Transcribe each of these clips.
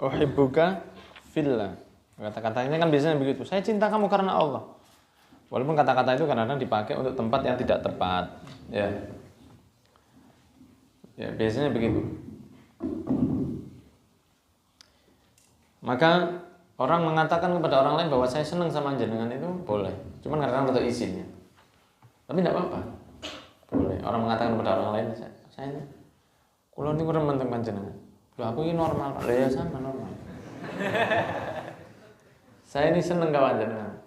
Uhibbuka fillah. Kata-katanya kan biasanya begitu. Saya cinta kamu karena Allah. Walaupun kata-kata itu kadang-kadang dipakai untuk tempat yang tidak tepat. Ya. Ya, biasanya begitu. Maka orang mengatakan kepada orang lain bahwa saya senang sama jenengan itu boleh. Cuman kadang-kadang untuk izinnya. Tapi tidak apa-apa. Boleh. Orang mengatakan kepada orang lain, saya ini kula niku remen teng panjenengan. Loh aku ini normal, Pak. Ya sama normal. Saya ini seneng kawan jenengan.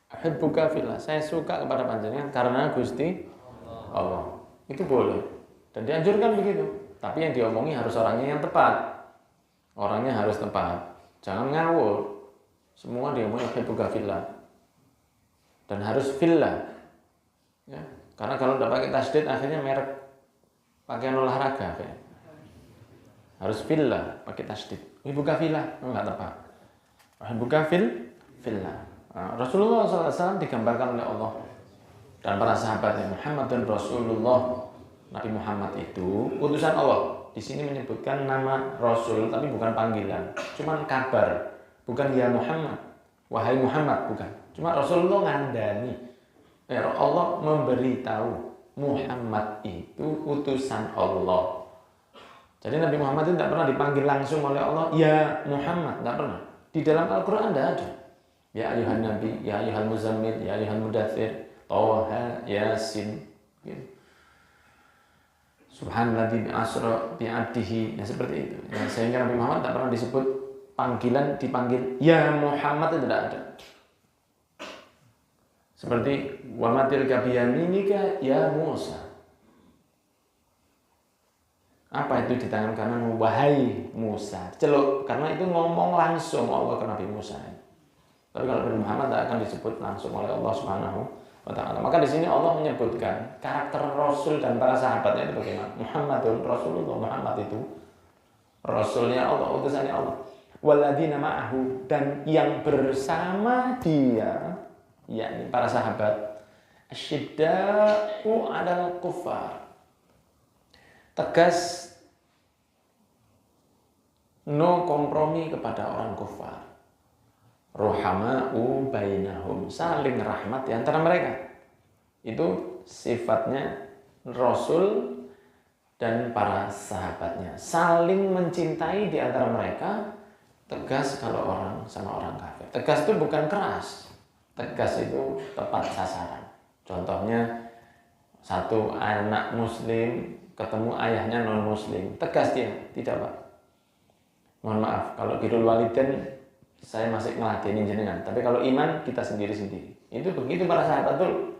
Uhibbuka fillah. Saya suka kepada panjenengan karena Gusti Allah. Itu boleh. Dan dianjurkan begitu. Tapi yang diomongi harus orangnya yang tepat. Orangnya harus tepat. Jangan ngawur. Semua diomongi uhibbuka fillah. Dan harus fillah. Ya. Karena kalau tidak pakai tasdid akhirnya merek pakaian olahraga kayak. Harus fillah pakai tasdid. Uhibbuka fillah enggak tepat. Uhibbuka fillah. Rasulullah SAW digambarkan oleh Allah dan para sahabatnya, Muhammad dan Rasulullah. Nabi Muhammad itu utusan Allah. Di sini menyebutkan nama Rasul tapi bukan panggilan, cuman kabar, bukan ya Muhammad, wahai Muhammad, bukan. Cuma Rasulullah ngandani. Allah memberitahu Muhammad itu utusan Allah. Jadi Nabi Muhammad itu tidak pernah dipanggil langsung oleh Allah, ya Muhammad, tidak pernah. Di dalam Al-Quran tidak ada. Ya ayuhan Nabi, ya ayuhan Muzammil, ya ayuhan Mudaththir, Taha, Yasin. Gitu. Subhanalladzi bi'asra bi'abdihi, ya seperti itu. Ya, sehingga Nabi Muhammad tidak pernah disebut panggilan, dipanggil ya Muhammad, itu tidak ada. Seperti wa matilka biyaminika ya Musa. Apa itu di tangan kanan? Wahai Musa. Celuk, karena itu ngomong langsung Allah ke Nabi Musa. Tapi kalau Nabi Muhammad tidak akan disebut langsung oleh Allah Subhanahu wa ta'ala. Maka di sini Allah menyebutkan karakter Rasul dan para sahabatnya itu bagaimana? Muhammadun Rasulullah. Muhammad itu Rasulnya Allah, utusannya Allah. Walladzina ma'ahu, dan yang bersama dia, yakni para sahabat, asyidda'u 'alal kuffar. Tegas, no kompromi kepada orang kufar. Ruhama'u bainahum, saling rahmat di antara mereka. Itu sifatnya Rasul dan para sahabatnya. Saling mencintai di antara mereka. Tegas kalau orang sama orang kafir. Tegas itu bukan keras. Tegas itu tepat sasaran. Contohnya, satu anak muslim ketemu ayahnya non muslim, tegas dia, tidak Pak. Mohon maaf, kalau birrul walidain saya masih ngeladeni jenengan, tapi kalau iman kita sendiri-sendiri. Itu begitu para sahabat dulu.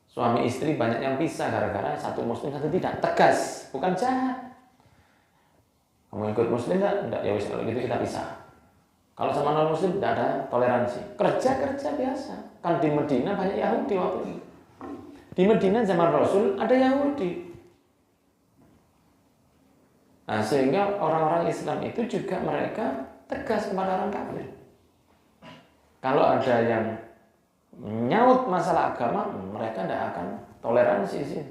Suami istri banyak yang pisah gara-gara satu muslim satu tidak. Tegas, bukan jahat. Kamu ikut muslim enggak? Ya wis, kalau gitu kita pisah. Kalau sama non muslim tidak ada toleransi. Kerja biasa. Kan di Medina banyak Yahudi waktu itu. Di Medina zaman Rasul ada Yahudi. Nah, sehingga orang-orang Islam itu juga mereka tegas kepada orang kafir. Kalau ada yang nyaut masalah agama, mereka tidak akan toleransi sih.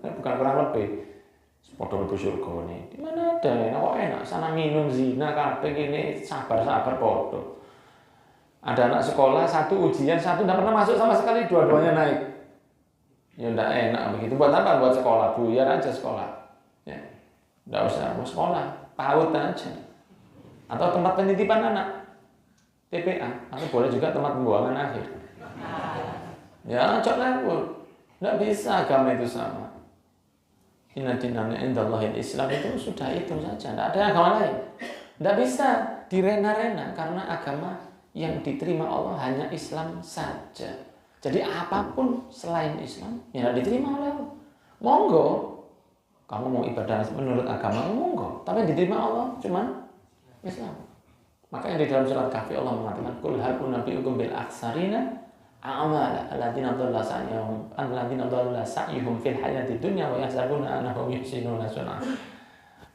Bukan kurang lebih. Padha mlebu surga ini. Di mana ada? Kok enak sana minum zina kabeh gini, sabar-sabar padha. Ada anak sekolah satu ujian satu tidak pernah masuk sama sekali, dua-duanya naik. Ya enggak enak begitu. Buat apa? Buat sekolah, buyar aja sekolah. Ya. Enggak usah mau sekolah, PAUD aja. Atau tempat penitipan anak, TPA, atau boleh juga tempat pembuangan akhir. Ya, cok lewat. Enggak bisa agama itu sama. Inna dinana indallahil Islam, itu sudah itu saja. Enggak ada agama lain. Enggak bisa direna-rena karena agama yang diterima Allah hanya Islam saja. Jadi apapun selain Islam ya diterima oleh Allah. Monggo, kamu mau ibadah menurut agama, monggo. Tapi yang diterima Allah cuman Islam. Makanya di dalam surat Kahfi Allah mengatakan, "Qul hal unabbiukum bil aksarina a'mala alladziina dhalla sa'yuhum fil hayati dunya wa yahsabuna annahum yuhsinuna sun'a."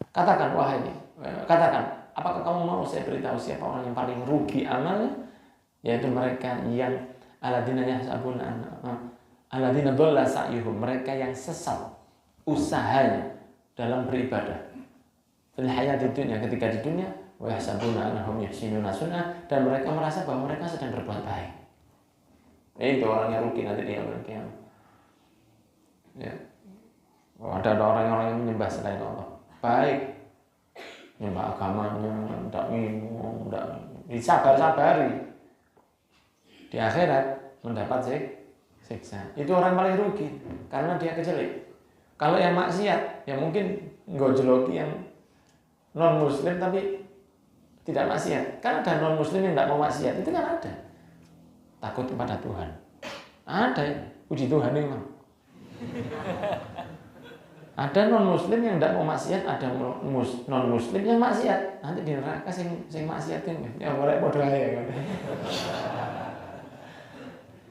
Katakan apakah kamu mau saya beritahu siapa orang yang paling rugi amalnya? Yaitu mereka yang alladzina dhalla sa'yuhum, mereka yang sesat usahanya dalam beribadah. fil hayatid dunya, ketika di dunia, wa yahsabuna annahum yuhsinuna sun'ah, dan mereka merasa bahwa mereka sedang berbuat baik. Itu orang yang rugi nanti di yaumil qiyamah. Ya. Ada orang-orang yang menyembah selain Allah. Baik. Menyembah agamanya, tidak minum, tidak disabar-sabari. Di akhirat mendapat siksa. Itu orang paling rugi karena dia kejelik. Kalau yang maksiat, ya mungkin ngojoloki yang non muslim tapi tidak maksiat. Kan ada non muslim yang tidak mau maksiat, itu kan ada. Takut kepada Tuhan. Ada, puji Tuhan memang. Ada non muslim yang tidak mau maksiat, ada non muslim yang maksiat. Nanti di neraka sing maksiatin ya boleh bodoh aja kan.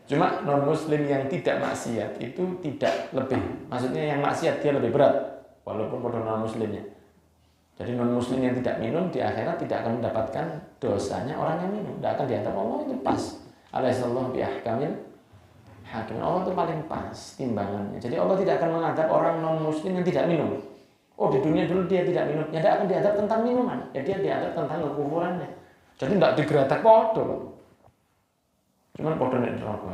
Cuma non muslim yang tidak maksiat itu tidak lebih, maksudnya yang maksiat dia lebih berat walaupun pada non muslimnya. Jadi non muslim yang tidak minum di akhirat tidak akan mendapatkan dosanya orang yang minum, tidak akan dianggap Allah itu pas. Alaihissallahu biahkamil hakim. Allah itu paling pas timbangannya. Jadi Allah tidak akan mengadab orang non muslim yang tidak minum. Oh di dunia dulu dia tidak minum, ya tidak akan diadab tentang minuman, ya dia diadab tentang kekufurannya. Jadi tidak digeratak podo. Cuman podo nek neraka.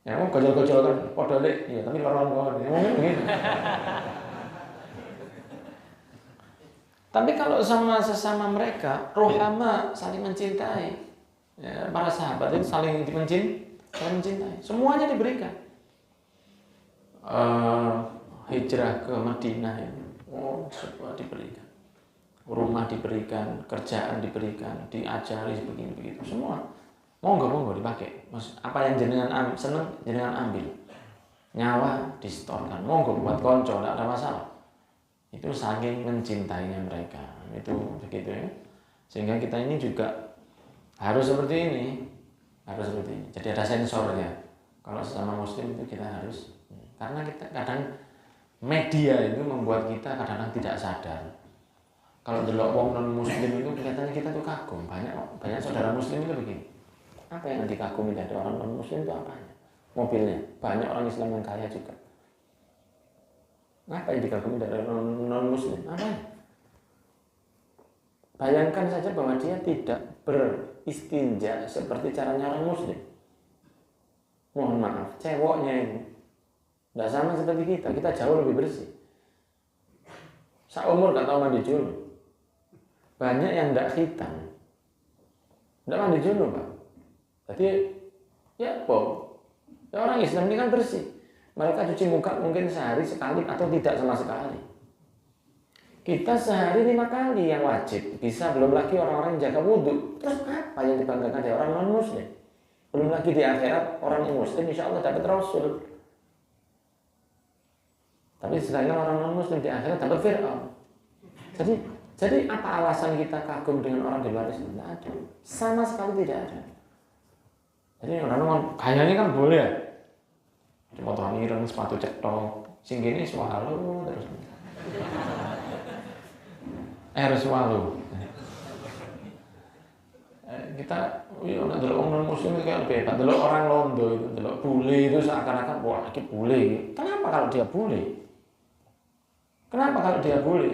Ya mau gojol-gojol kan podo lek, ya tapi lorong-lorong. Ya mungkin begitu. Tapi kalau sama sesama mereka, rohama saling mencintai. Ya, para sahabat itu saling mencintai. Semuanya diberikan. Hijrah ke Madinah itu, semua diberikan. Rumah diberikan, kerjaan diberikan, diajari begini begitu, semua. Monggo dipakai. Mas, apa yang jenengan seneng, jenengan ambil. Nyawa disetorkan. Monggo buat konco, tidak ada masalah. Itu saking mencintainya mereka. Itu begitu ya. Sehingga kita ini juga harus seperti ini. Jadi ada sensornya. Kalau sesama muslim itu kita harus, karena kita kadang media itu membuat kita kadang-kadang tidak sadar. Kalau delok wong non muslim itu kelihatannya kita tuh kagum. Banyak saudara muslim itu begini. Apa yang dikagumi dari orang non muslim itu apanya? Mobilnya. Banyak orang Islam yang kaya juga. Apa yang dikagumi dari non muslim? Apanya? Bayangkan saja bahwa dia tidak beristinja seperti caranya orang muslim. Mohon maaf, ceweknya ini tidak sama seperti kita jauh lebih bersih. Seumur gak tahu mandi junub. Banyak yang tidak hitam, tidak mandi junub, Pak. Jadi ya orang Islam ini kan bersih. Mereka cuci muka mungkin sehari sekali atau tidak sama sekali. Kita sehari 5 kali yang wajib. Bisa, belum lagi orang-orang yang jaga wudhu. Terus apa yang dibanggakan dari orang non muslim? Belum lagi di akhirat orang yang muslim insya Allah dapat Rasul. Tapi sedangkan orang non muslim di akhirat dapat Fir'aun. Jadi apa alasan kita kagum dengan orang di luar Islam? Tidak ada. Sama sekali tidak ada. Jadi orang-orang kayaknya kan boleh ya. Cuma tuh ireng, sepatu cetok, sing gini swallow terus. Harus swallow. Kita udah delok non muslim itu kayak bebas. Delok orang londo itu, delok bule itu seakan-akan wah iki bule. Kenapa kalau dia bule? Kenapa kalau dia bule?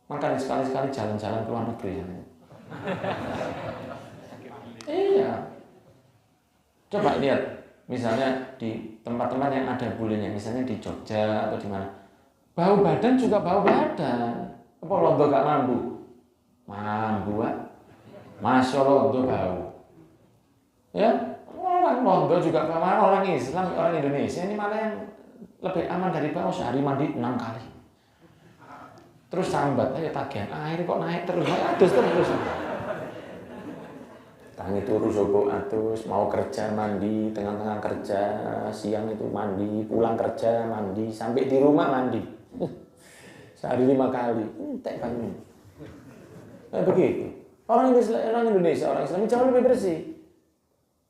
Makanya sekali-sekali jalan-jalan ke luar negeri. Iya. Coba lihat, misalnya di tempat-tempat yang ada bulenya, misalnya di Jogja atau di mana. Bau badan juga bau badan. Apa londo gak mambu? Mambu, Pak. Masya Allah londo bau. Ya, orang londo juga bau. Orang Islam, orang Indonesia ini malah yang lebih aman dari bau. Sehari mandi 6 kali. Terus sambat, ayo tagihan air kok naik terus, atus terus. Tangi turu sobo atus, mau kerja mandi, tengah-tengah kerja, siang itu mandi, pulang kerja mandi, sampai di rumah mandi. Sehari 5 kali, entek banget. Begitu. Orang Indonesia, orang Islam jauh lebih bersih.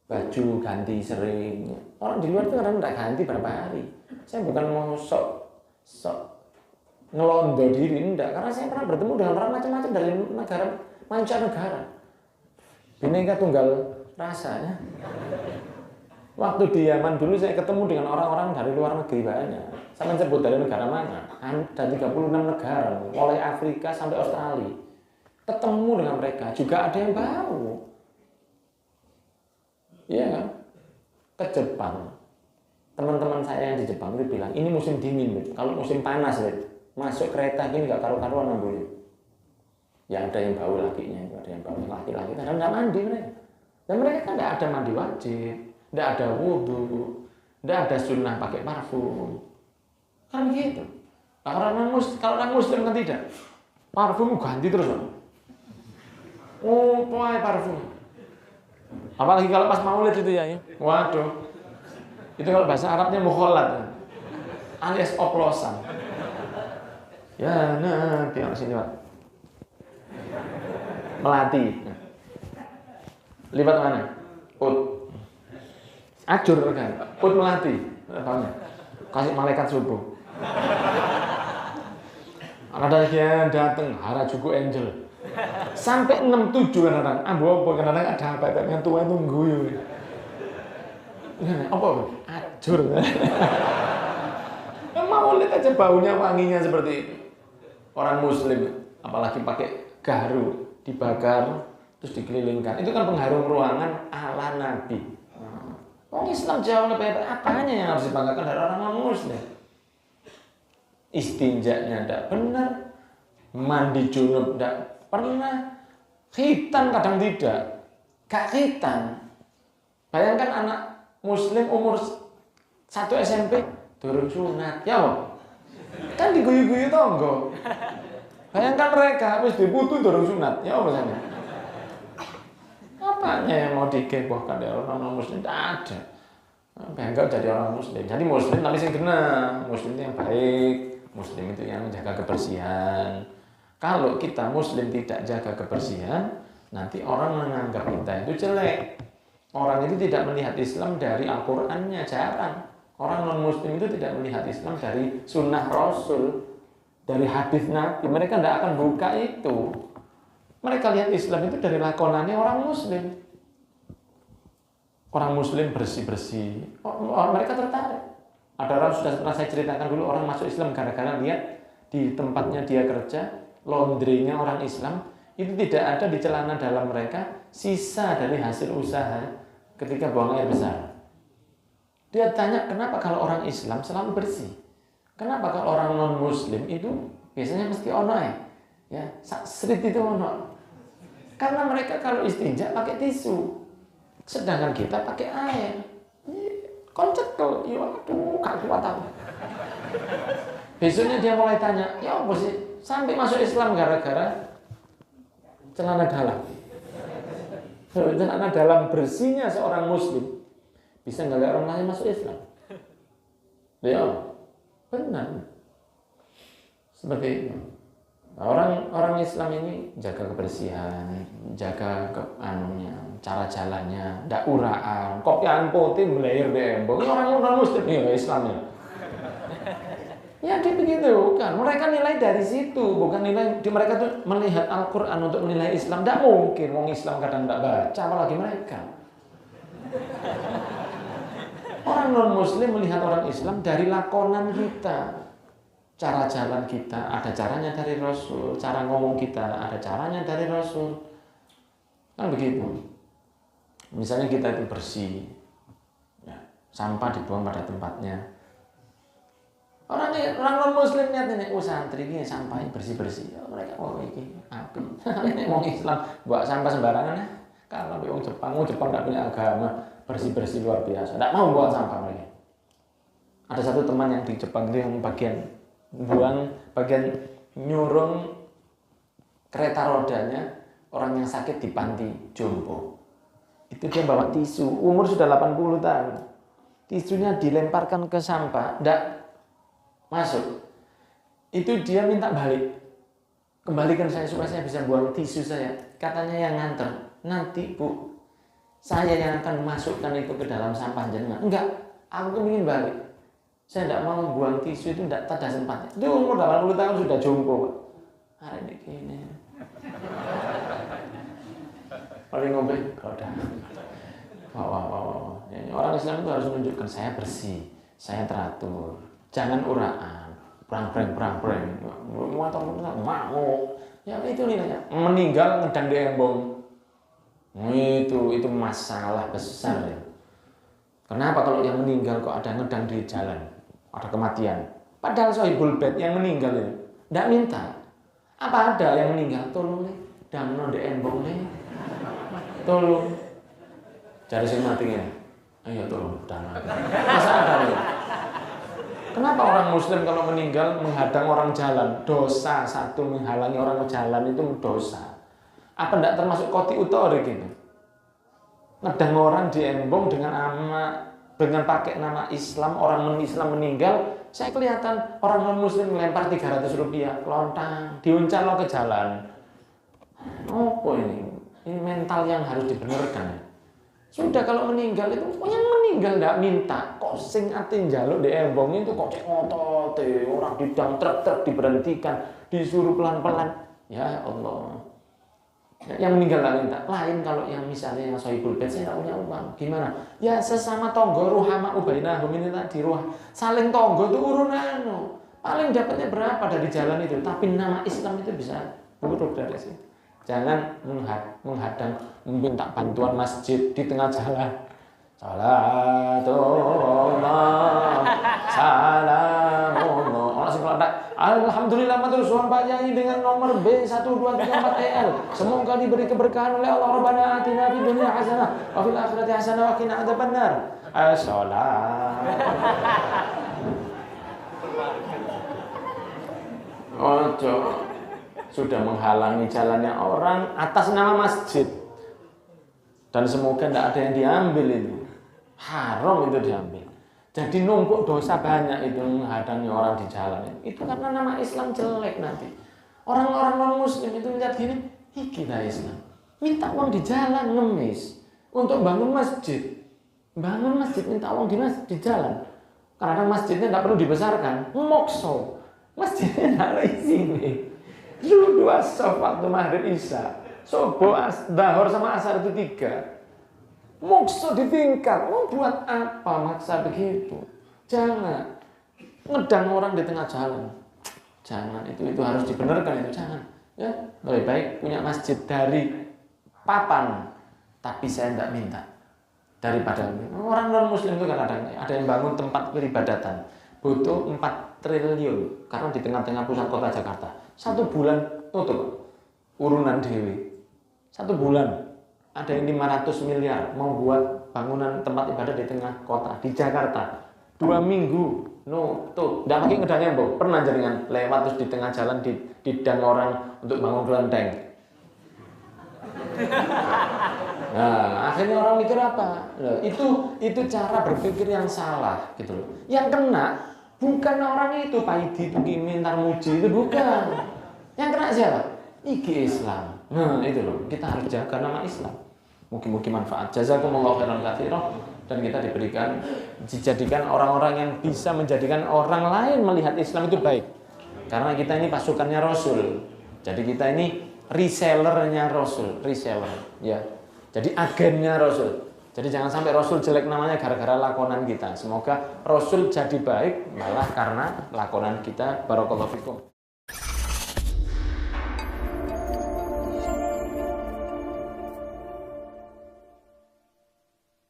Baju ganti sering. Orang di luar itu kadang tidak ganti berapa hari. Saya bukan mau sok ngelondo diri, enggak. Karena saya pernah bertemu dengan orang macam-macam dari negara mancanegara. Bineka Tunggal Rasa ya. Waktu di Yaman dulu saya ketemu dengan orang-orang dari luar negeri banyak. Saya menyebut dari negara mana? Ada 36 negara, mulai Afrika sampai Australia. Ketemu dengan mereka, juga ada yang baru. Iya kan? Ke Jepang. Teman-teman saya yang di Jepang itu bilang, ini musim dingin, kalau musim panas, masuk kereta gini gak karu-karuan namanya. Ya ada yang bau lakinya, ada yang bau laki-laki, kadang nggak mandi mereka. Dan mereka kan nggak ada mandi wajib, nggak ada wudhu, nggak ada sunnah pakai parfum. Kan begitu. Kalau orang muslim kan tidak. Parfum ganti terus. Oh, parfum. Apalagi kalau pas maulid itu ya. Waduh. Itu kalau bahasa Arabnya mukholat. Alias oplosan. Ya, nanti yang sini, Pak. Melati. Lipat mana? Ut. Ajur kan. Ut melati. Kasih malaikat subuh. Ada yang datang Harajuku Angel. Sampai 6-7 kan orang. Ambo apa kadang ada apa yang tua itu guyu. Apa? Ajur. Mau lihat aja baunya wanginya seperti itu. Orang muslim apalagi pakai garu dibakar terus dikelilingkan. Itu kan pengharum ruangan ala Nabi. Orang Islam jauh lebih hebat. Apanya yang harus dibanggakan dari orang non-muslim? Istinjanya tidak benar, mandi junub tidak pernah, khitan kadang tidak, gak khitan. Bayangkan anak muslim umur 1 SMP durung sunat, ya kan diguyu-guyu tonggo. Bayangkan mereka habis diputu durung sunat, ya misalnya. Apanya yang mau dikebohkan dari orang non-muslim? Tidak ada. Bangga jadi orang muslim. Jadi muslim tapi yang kena, muslim itu yang baik. Muslim itu yang menjaga kebersihan. Kalau kita muslim tidak jaga kebersihan, nanti orang menganggap kita itu jelek. Orang itu tidak melihat Islam dari Al-Qur'annya, jarang. Orang non-muslim itu tidak melihat Islam dari sunnah Rasul, dari hadis Nabi. Mereka tidak akan buka itu. Mereka lihat Islam itu dari lakonannya orang muslim. Orang muslim bersih-bersih. Mereka tertarik. Ada orang sudah pernah saya ceritakan dulu, orang masuk Islam gara-gara lihat di tempatnya dia kerja, laundrynya orang Islam, itu tidak ada di celana dalam mereka sisa dari hasil usaha ketika buang air besar. Dia tanya, kenapa kalau orang Islam selalu bersih? Kenapa kalau orang non-muslim itu biasanya mesti ono ya, srit itu ono. Karena mereka kalau istinja pakai tisu, sedangkan kita pakai air. Koncekel, ya aduh, gak kuat aku. Besoknya dia mulai tanya, ya apa sih? Sampai masuk Islam gara-gara celana dalam. Celana dalam bersihnya seorang muslim bisa nggak orang lain masuk Islam. Ya, benar. Seperti itu. Orang Islam ini jaga kebersihan, jaga cara jalannya, ndak uraan, kopian putih melayar dembong. Orang muslim ya Islamnya. Ya dia begitu kan. Mereka nilai dari situ, bukan nilai di mereka tuh melihat Al-Qur'an untuk menilai Islam. Ndak mungkin wong Islam kadang ndak baca, apalagi mereka. Orang non-muslim melihat orang Islam dari lakonan kita. Cara jalan kita ada caranya dari Rasul, cara ngomong kita ada caranya dari Rasul. Kan begitu. Misalnya kita itu bersih, ya, sampah dibuang pada tempatnya. Orang non-muslim lihat ini, santri ini sampahnya bersih-bersih. Mereka ini api. Ini mau Islam buat sampah sembarangan ya. Kalau orang Jepang tidak punya agama, bersih-bersih luar biasa. Tidak mau buang sampah mereka. Ada satu teman yang di Jepang itu yang bagian nyurung kereta rodanya orang yang sakit di panti jompo. Itu dia bawa tisu, umur sudah 80 tahun. Tisunya dilemparkan ke sampah, enggak masuk. Itu dia minta balik. Kembalikan saya supaya saya bisa buang tisu saya. Katanya yang nganter, nanti Bu, saya yang akan masukkan itu ke dalam sampah jenengan. Enggak, aku ingin balik. Saya tidak mau buang tisu itu, tidak ada sempatnya. Itu umur 80 tahun sudah jompo, Pak. Hari ini gini. Paling ngombe, kalau udah. Wah. Orang Islam itu harus menunjukkan saya bersih, saya teratur, jangan uraan, perang-perang, mau. Ya itu nilainya. Meninggal ngedang di embong. Itu masalah besar ya. Kenapa kalau yang meninggal kok ada ngedang di jalan, ada kematian? Padahal Sohibul Bait yang meninggal itu tidak minta. Apa ada yang meninggal? Tolong nih, dangno di embong nih, tolong. Cari sing mati ya. Ayo tolong dana. Masa ada nih? Kenapa orang Muslim kalau meninggal menghadang orang jalan? Dosa satu, menghalangi orang jalan itu dosa. Apa tidak termasuk koti utori gitu? Ngedang orang di embong dengan pakai nama Islam, orang Islam meninggal, saya kelihatan orang non-Muslim melempar 300 rupiah, lontang, diuncal ke jalan. Oh ini mental yang harus dibenarkan. Sudah kalau meninggal itu, yang meninggal tidak minta, kok sing ati njaluk di embong itu kok cek ngotot, orang didang truk diberhentikan, disuruh pelan-pelan. Ya Allah. Yang meninggal tidak minta. Lain kalau yang misalnya yang Sohibul Bait, saya tidak punya uang, gimana? Ya sesama tonggo ruhama ubainahum ini tadi saling tonggo itu urunan. Paling dapatnya berapa dari jalan itu, tapi nama Islam itu bisa buruk dari situ. Jangan menghadang, meminta bantuan masjid di tengah jalan. Salatullah, salamullah. Orang sing kelontak, alhamdulillah matur suwun Pak Yai dengan nomor B1234EL. Semoga diberi keberkahan oleh Allah. Rabbana atina fid dunya hasanah wa fil akhirati hasanah wa qina adzabannar. As-salat. Ojo sudah menghalangi jalannya orang atas nama masjid. Dan semoga tidak ada yang diambil itu. Haram itu diambil. Jadi numpuk dosa banyak itu menghadangi orang di jalan. Itu karena nama Islam jelek nanti. Orang-orang non-Muslim itu melihat gini, kita Islam. Minta uang di jalan, ngemis. Untuk bangun masjid. Bangun masjid, minta uang di jalan. Karena masjidnya tidak perlu dibesarkan. Mokso. Masjidnya tidak ada sini. Dua sof waktu maghrib isya. Subuh, dahor sama asar itu 3. Mokso ditingkat. Mau buat apa maksa begitu? Jangan. Ngedang orang di tengah jalan. Jangan. Itu harus dibenarkan itu. Jangan. Ya, lebih baik punya masjid dari papan. Tapi saya tidak minta. Daripada orang non-Muslim itu kan ada yang bangun tempat peribadatan. Butuh 4 triliun. Karena di tengah-tengah pusat kota Jakarta. 1 bulan tutup. Urunan dewi. 1 bulan. Ada yang 500 miliar mau buat bangunan tempat ibadah di tengah kota di Jakarta. 2 minggu tuh nggak pakai ngedangnya Mbok. Pernah jaringan lewat terus di tengah jalan didang orang untuk bangun kelenteng. Nah, akhirnya orang mikir apa? Loh, itu cara berpikir yang salah gitu loh. Yang kena bukan orang itu, Pak Idi itu minta muji itu bukan. Yang kena siapa? IG Islam. Nah, itu loh. Kita harus jaga nama Islam. Mungkin manfaat. Jazakumullahu khairan katsiran, dan kita dijadikan orang-orang yang bisa menjadikan orang lain melihat Islam itu baik. Karena kita ini pasukannya Rasul. Jadi kita ini resellernya Rasul, reseller, ya. Jadi agennya Rasul. Jadi jangan sampai Rasul jelek namanya gara-gara lakonan kita. Semoga Rasul jadi baik malah karena lakonan kita. Barakallahu fikum.